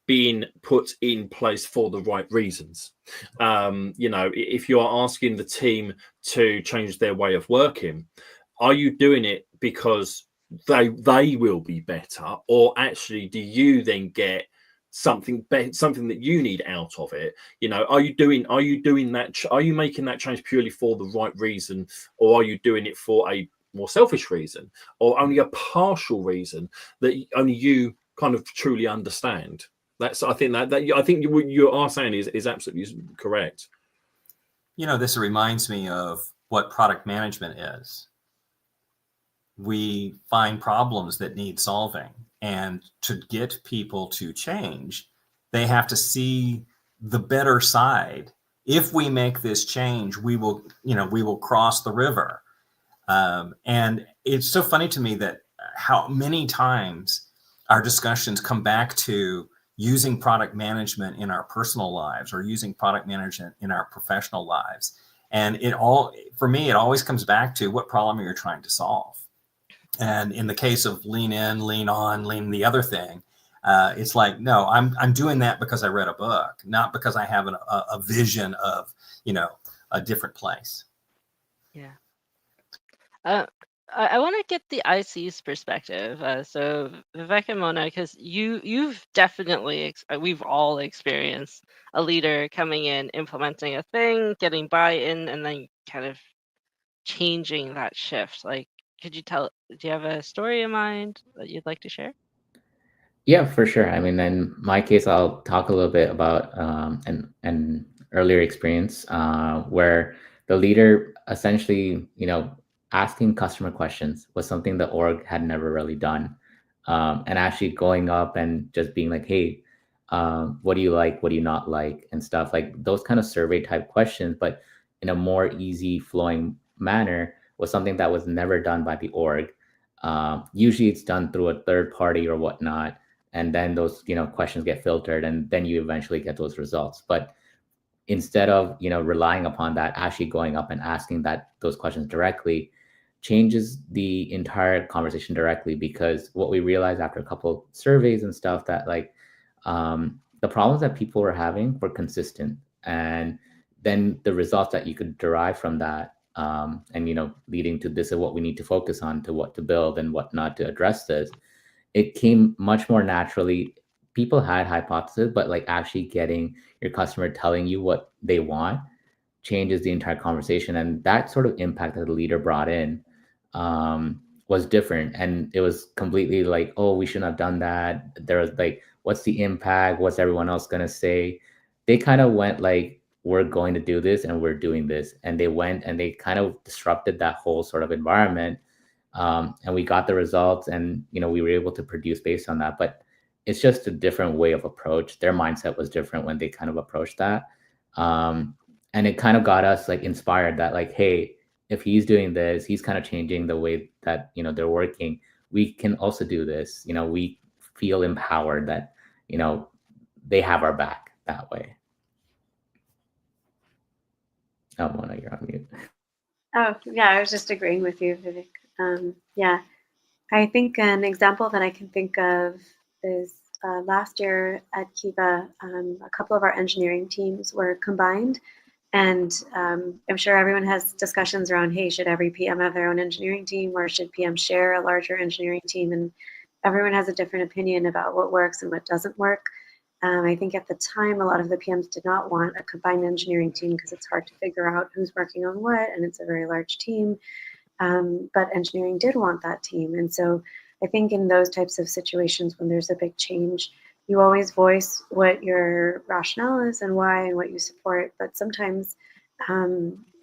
being put in place for the right reasons? If you are asking the team to change their way of working, are you doing it because they will be better, or actually do you then get something that you need out of it. Are you doing that? Are you making that change purely for the right reason, or are you doing it for a more selfish reason, or only a partial reason that only you kind of truly understand? I think what you are saying is absolutely correct. This reminds me of what product management is. We find problems that need solving, and to get people to change, they have to see the better side. If we make this change, we will cross the river. And it's so funny to me that how many times our discussions come back to using product management in our personal lives or using product management in our professional lives. And for me, it always comes back to what problem you're trying to solve. And in the case of lean in, lean on, lean the other thing, it's like, no, I'm doing that because I read a book, not because I have a vision of, a different place. Yeah. I want to get the IC's perspective. So Vivek and Mona, because you've definitely we've all experienced a leader coming in, implementing a thing, getting buy-in, and then kind of changing that shift. Like, do you have a story in mind that you'd like to share? Yeah, for sure. I mean, in my case, I'll talk a little bit about an earlier experience where the leader essentially, asking customer questions was something the org had never really done, and actually going up and just being like, "Hey, what do you like? What do you not like?" and stuff like those kind of survey type questions, but in a more easy flowing manner was something that was never done by the org. Usually, it's done through a third party or whatnot, and then those questions get filtered, and then you eventually get those results. But instead of relying upon that, actually going up and asking those questions directly changes the entire conversation directly, because what we realized after a couple surveys and stuff, that like the problems that people were having were consistent, and then the results that you could derive from that, and leading to this is what we need to focus on, to what to build and what not to address this, it came much more naturally. People had hypotheses, but like actually getting your customer telling you what they want changes the entire conversation. And that sort of impact that the leader brought in was different. And it was completely like, oh, we shouldn't have done that. There was like, what's the impact? What's everyone else going to say? They kind of went like, we're going to do this and we're doing this. And they went and they kind of disrupted that whole sort of environment. And we got the results, and we were able to produce based on that. But it's just a different way of approach. Their mindset was different when they kind of approached that, and it kind of got us like inspired that like, hey, if he's doing this, he's kind of changing the way that they're working. We can also do this. We feel empowered that they have our back that way. Oh, Mona, you're on mute. Oh, yeah, I was just agreeing with you, Vivek. Yeah, I think an example that I can think of is last year at Kiva, a couple of our engineering teams were combined. And I'm sure everyone has discussions around, hey, should every PM have their own engineering team, or should PM share a larger engineering team? And everyone has a different opinion about what works and what doesn't work. I think at the time, a lot of the PMs did not want a combined engineering team because it's hard to figure out who's working on what, and it's a very large team. But engineering did want that team. And so I think in those types of situations, when there's a big change, you always voice what your rationale is and why and what you support. But sometimes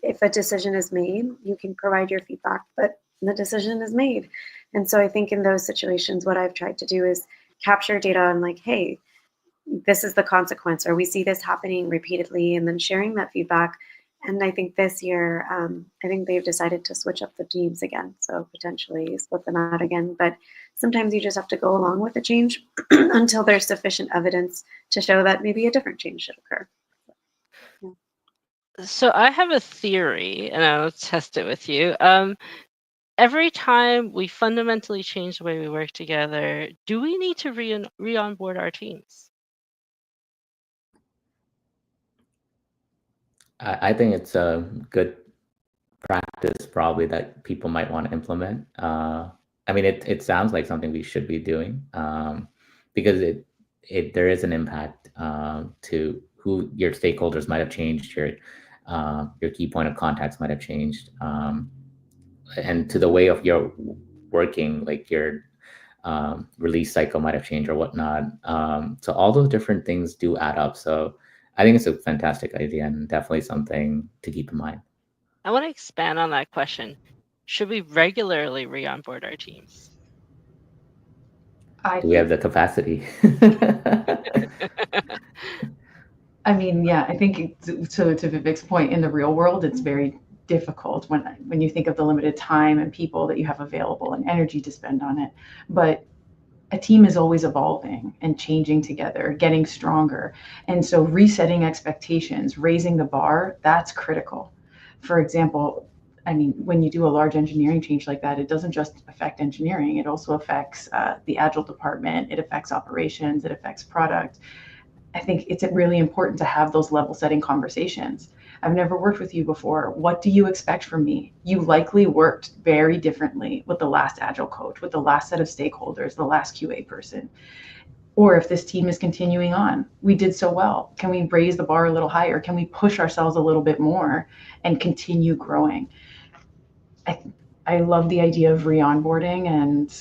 if a decision is made, you can provide your feedback, but the decision is made. And so I think in those situations, what I've tried to do is capture data on like, hey, this is the consequence, or we see this happening repeatedly, and then sharing that feedback. And I think this year, I think they've decided to switch up the teams again, so potentially split them out again. But sometimes you just have to go along with the change until there's sufficient evidence to show that maybe a different change should occur. Yeah. So I have a theory, and I'll test it with you. Every time we fundamentally change the way we work together, do we need to re-onboard our teams? I think it's a good practice probably that people might want to implement. I mean, it sounds like something we should be doing, because there is an impact to who your stakeholders might have changed, your key point of contacts might have changed, and to the way of your working, like your release cycle might have changed or whatnot. So all those different things do add up. So I think it's a fantastic idea and definitely something to keep in mind. I want to expand on that question. Should we regularly re-onboard our teams? Do we have the capacity? I mean, yeah, I think to Vivek's point, in the real world, it's very difficult when you think of the limited time and people that you have available and energy to spend on it. But a team is always evolving and changing together, getting stronger. And so resetting expectations, raising the bar, that's critical. For example, I mean, when you do a large engineering change like that, it doesn't just affect engineering, it also affects the Agile department, it affects operations, it affects product. I think it's really important to have those level setting conversations. I've never worked with you before. What do you expect from me? You likely worked very differently with the last Agile coach, with the last set of stakeholders, the last QA person. Or if this team is continuing on, we did so well. Can we raise the bar a little higher? Can we push ourselves a little bit more and continue growing? I love the idea of re-onboarding, and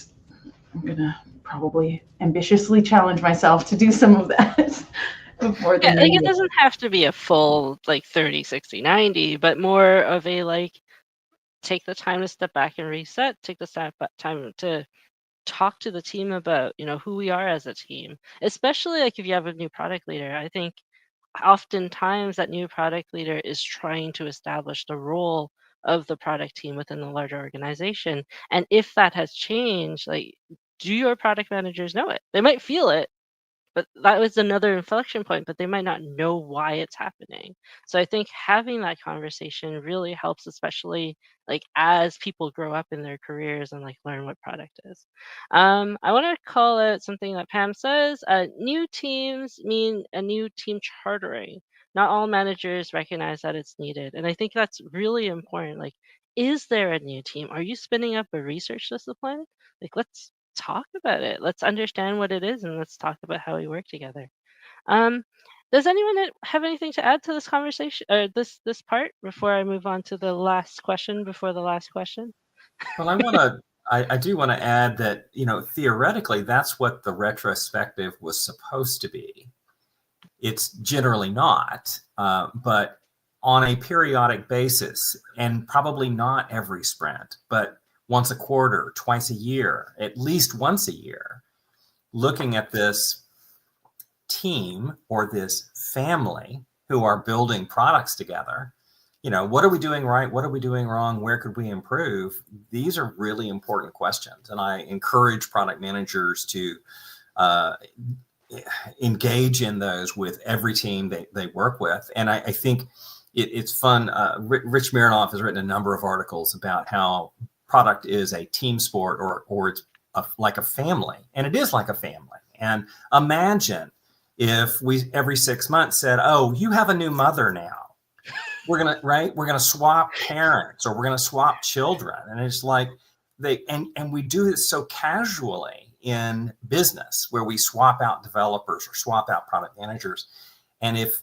I'm going to probably ambitiously challenge myself to do some of that. Before the Yeah, like it new doesn't have to be a full like 30, 60, 90, but more of a like take the time to step back and reset, take the time to talk to the team about, who we are as a team. Especially like if you have a new product leader. I think oftentimes that new product leader is trying to establish the role of the product team within the larger organization. And if that has changed, like, do your product managers know it? They might feel it, but that was another inflection point, but they might not know why it's happening. So I think having that conversation really helps, especially like as people grow up in their careers and like learn what product is. I want to call out something that Pam says. New teams mean a new team chartering. Not all managers recognize that it's needed. And I think that's really important. Like, is there a new team? Are you spinning up a research discipline? Like, let's talk about it. Let's understand what it is and let's talk about how we work together. Um, does anyone have anything to add to this conversation or this part before I move on to the last question before the last question? Well, I do want to add that, theoretically, that's what the retrospective was supposed to be. It's generally not, but on a periodic basis, and probably not every sprint, but once a quarter, twice a year, at least once a year, looking at this team or this family who are building products together. What are we doing right? What are we doing wrong? Where could we improve? These are really important questions. And I encourage product managers to engage in those with every team they work with. And I think it's fun. Rich Mironoff has written a number of articles about how product is a team sport or it's like a family. And it is like a family. And imagine if we every 6 months said, oh, you have a new mother now. We're going to swap parents or we're going to swap children. And it's like and we do this so casually in business where we swap out developers or swap out product managers. And if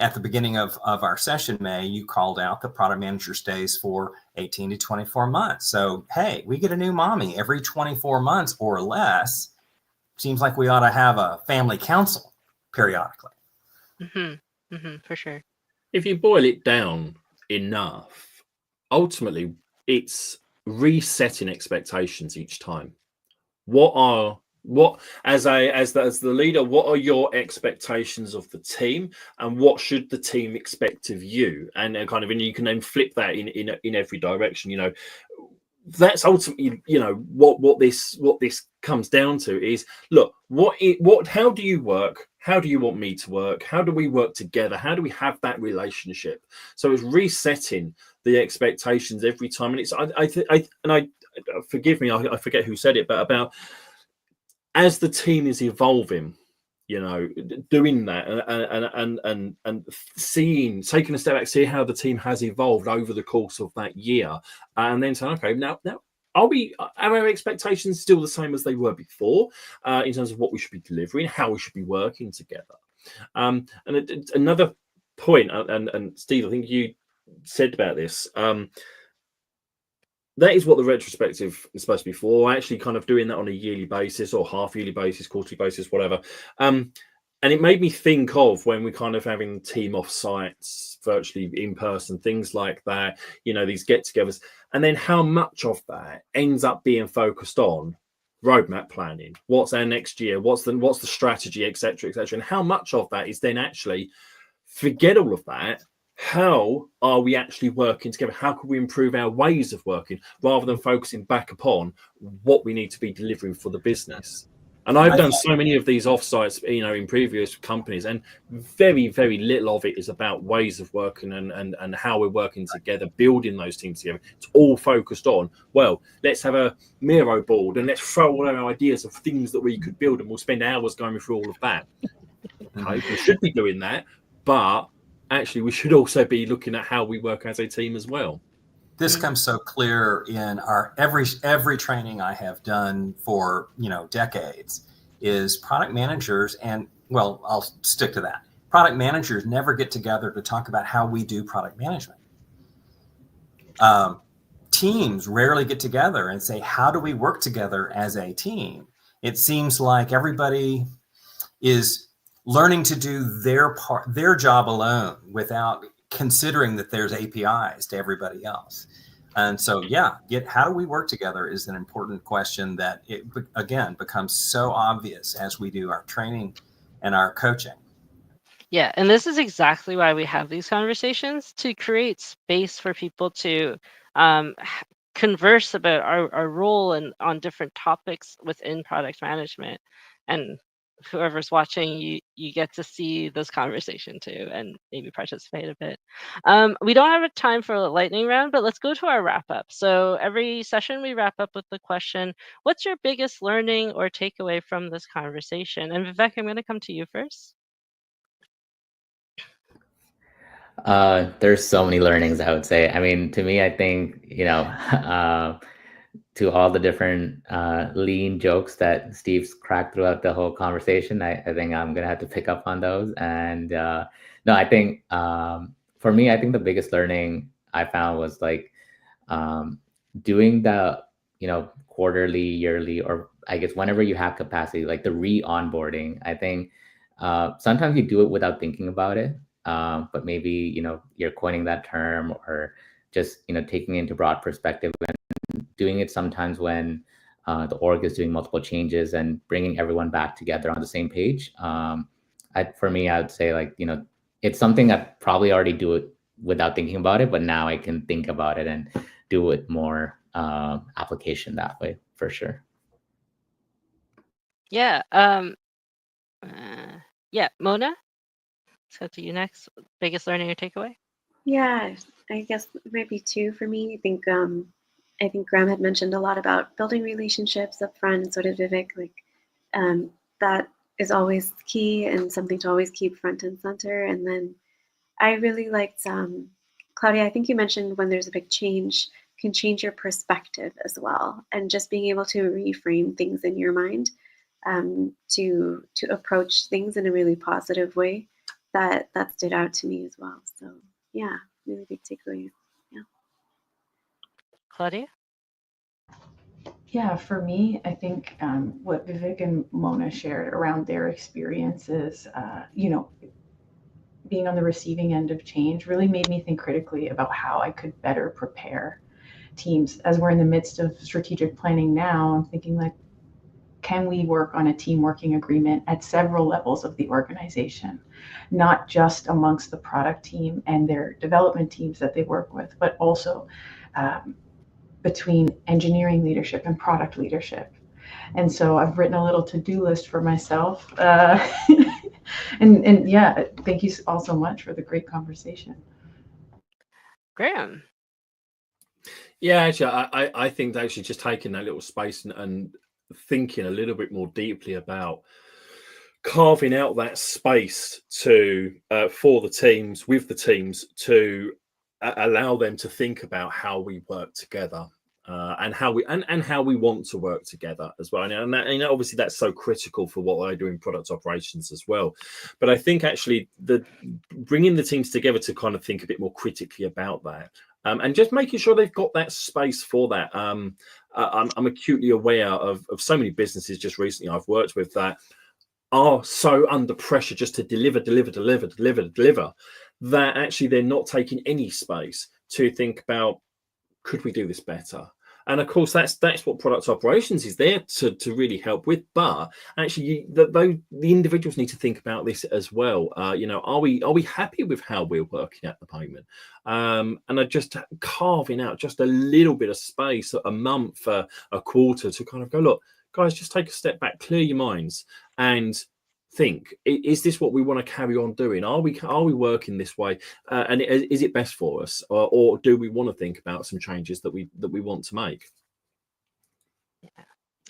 at the beginning of our session, May, you called out the product manager stays for 18 to 24 months. So, hey, we get a new mommy every 24 months or less. Seems like we ought to have a family council periodically. For sure. If you boil it down enough, ultimately it's resetting expectations each time. As the leader, what are your expectations of the team, and what should the team expect of you? And and you can then flip that in every direction. That's ultimately what this comes down to is, look, how do you work? How do you want me to work? How do we work together? How do we have that relationship? So it's resetting the expectations every time. And it's I forgive me, I forget who said it, but about as the team is evolving, doing that and taking a step back, see how the team has evolved over the course of that year, and then saying, okay, now are our expectations still the same as they were before in terms of what we should be delivering, how we should be working together? And another point, and Steve, I think you said about this. That is what the retrospective is supposed to be for. Actually, kind of doing that on a yearly basis or half-yearly basis, quarterly basis, whatever. And it made me think of when we're kind of having team off-sites, virtually in person, things like that. These get-togethers, and then how much of that ends up being focused on roadmap planning. What's our next year? What's the strategy, etc., etc. And how much of that is then actually forget all of that. How are we actually working together? How can we improve our ways of working rather than focusing back upon what we need to be delivering for the business? And I've done so many of these offsites, in previous companies, and very, very little of it is about ways of working and how we're working together, building those teams together. It's all focused on, well, let's have a Miro board and let's throw all our ideas of things that we could build, and we'll spend hours going through all of that. Okay, we should be doing that, but actually we should also be looking at how we work as a team as well. This comes so clear in our every training I have done for decades is product managers, and well, I'll stick to that. Product managers never get together to talk about how we do product management. Teams rarely get together and say, how do we work together as a team? It seems like everybody is learning to do their job alone without considering that there's APIs to everybody else. And so, how do we work together is an important question that again becomes so obvious as we do our training and our coaching. Yeah, and this is exactly why we have these conversations, to create space for people to converse about our role and on different topics within product management. And whoever's watching, you get to see this conversation too and maybe participate a bit. We don't have a time for a lightning round, but let's go to our wrap up. So every session we wrap up with the question, what's your biggest learning or takeaway from this conversation? And Vivek, I'm going to come to you first. There's so many learnings, I would say. I mean, to me, I think, to all the different lean jokes that Steve's cracked throughout the whole conversation, I think I'm going to have to pick up on those. And no, I think for me, I think the biggest learning I found was like doing the, quarterly, yearly, or I guess whenever you have capacity, like the re-onboarding. I think sometimes you do it without thinking about it. But maybe, you're coining that term or just, taking into broad perspective and doing it sometimes when the org is doing multiple changes and bringing everyone back together on the same page. For me, I would say like, it's something I probably already do it without thinking about it, but now I can think about it and do it more application that way for sure. Yeah. Mona? Let's go to you next. Biggest learning or takeaway? Yeah, I guess maybe two for me. I think Graham had mentioned a lot about building relationships up front, and so did Vivek. That is always key and something to always keep front and center. And then I really liked, Claudia, I think you mentioned when there's a big change, can change your perspective as well, and just being able to reframe things in your mind to approach things in a really positive way. That stood out to me as well. So yeah, really big takeaways. Yeah. Claudia? Yeah, for me, I think what Vivek and Mona shared around their experiences, being on the receiving end of change really made me think critically about how I could better prepare teams. As we're in the midst of strategic planning now, I'm thinking like, can we work on a team working agreement at several levels of the organization, not just amongst the product team and their development teams that they work with, but also between engineering leadership and product leadership. And so I've written a little to-do list for myself. And yeah, thank you all so much for the great conversation. Graham? Yeah, actually, I think actually just taking that little space and thinking a little bit more deeply about carving out that space to for the teams, with the teams, to allow them to think about how we work together. and how we want to work together as well. And obviously that's so critical for what I do in product operations as well. But I think actually bringing the teams together to kind of think a bit more critically about that, and just making sure they've got that space for that. I'm acutely aware of so many businesses just recently I've worked with that are so under pressure just to deliver, that actually they're not taking any space to think about, could we do this better? And of course, that's what product operations is there to really help with. But actually, the individuals need to think about this as well. Are we happy with how we're working at the moment? And are just carving out just a little bit of space, a month, a quarter, to kind of go, look, guys, just take a step back, clear your minds, and think: is this what we want to carry on doing? Are we working this way, and is it best for us, or do we want to think about some changes that we want to make?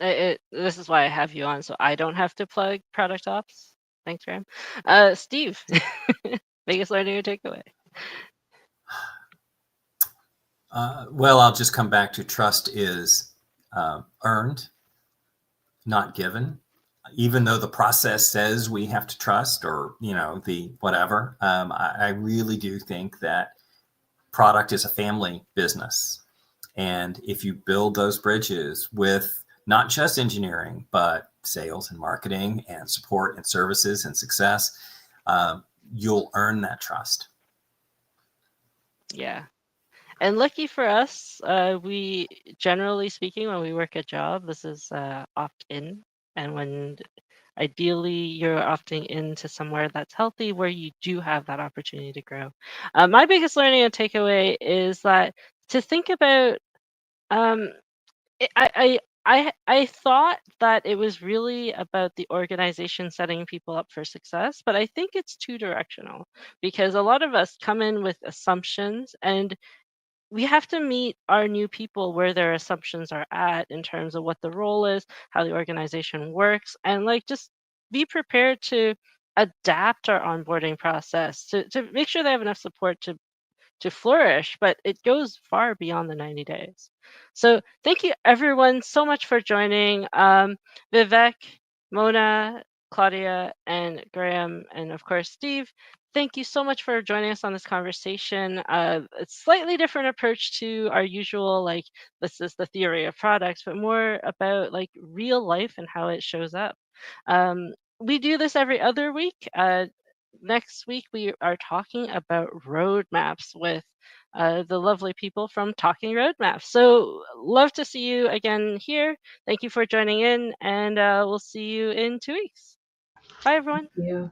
This is why I have you on, so I don't have to plug product ops. Thanks, Graham. Steve, biggest learning or takeaway? Well, I'll just come back to trust is earned, not given. Even though the process says we have to trust, or the whatever, I really do think that product is a family business, and if you build those bridges with not just engineering but sales and marketing and support and services and success, you'll earn that trust. Yeah. And lucky for us, we, generally speaking, when we work a job, this is opt-in. And when ideally you're opting into somewhere that's healthy, where you do have that opportunity to grow. My biggest learning and takeaway is that to think about, I thought that it was really about the organization setting people up for success, but I think it's two directional, because a lot of us come in with assumptions, and we have to meet our new people where their assumptions are at in terms of what the role is, how the organization works, and just be prepared to adapt our onboarding process to make sure they have enough support to flourish, but it goes far beyond the 90 days. So thank you everyone so much for joining. Vivek, Mona, Claudia, and Graham, and of course Steve, thank you so much for joining us on this conversation. A slightly different approach to our usual, this is the theory of products, but more about real life and how it shows up. We do this every other week. Next week, we are talking about roadmaps with the lovely people from Talking Roadmaps. So love to see you again here. Thank you for joining in, and we'll see you in 2 weeks. Bye, everyone. Thank you.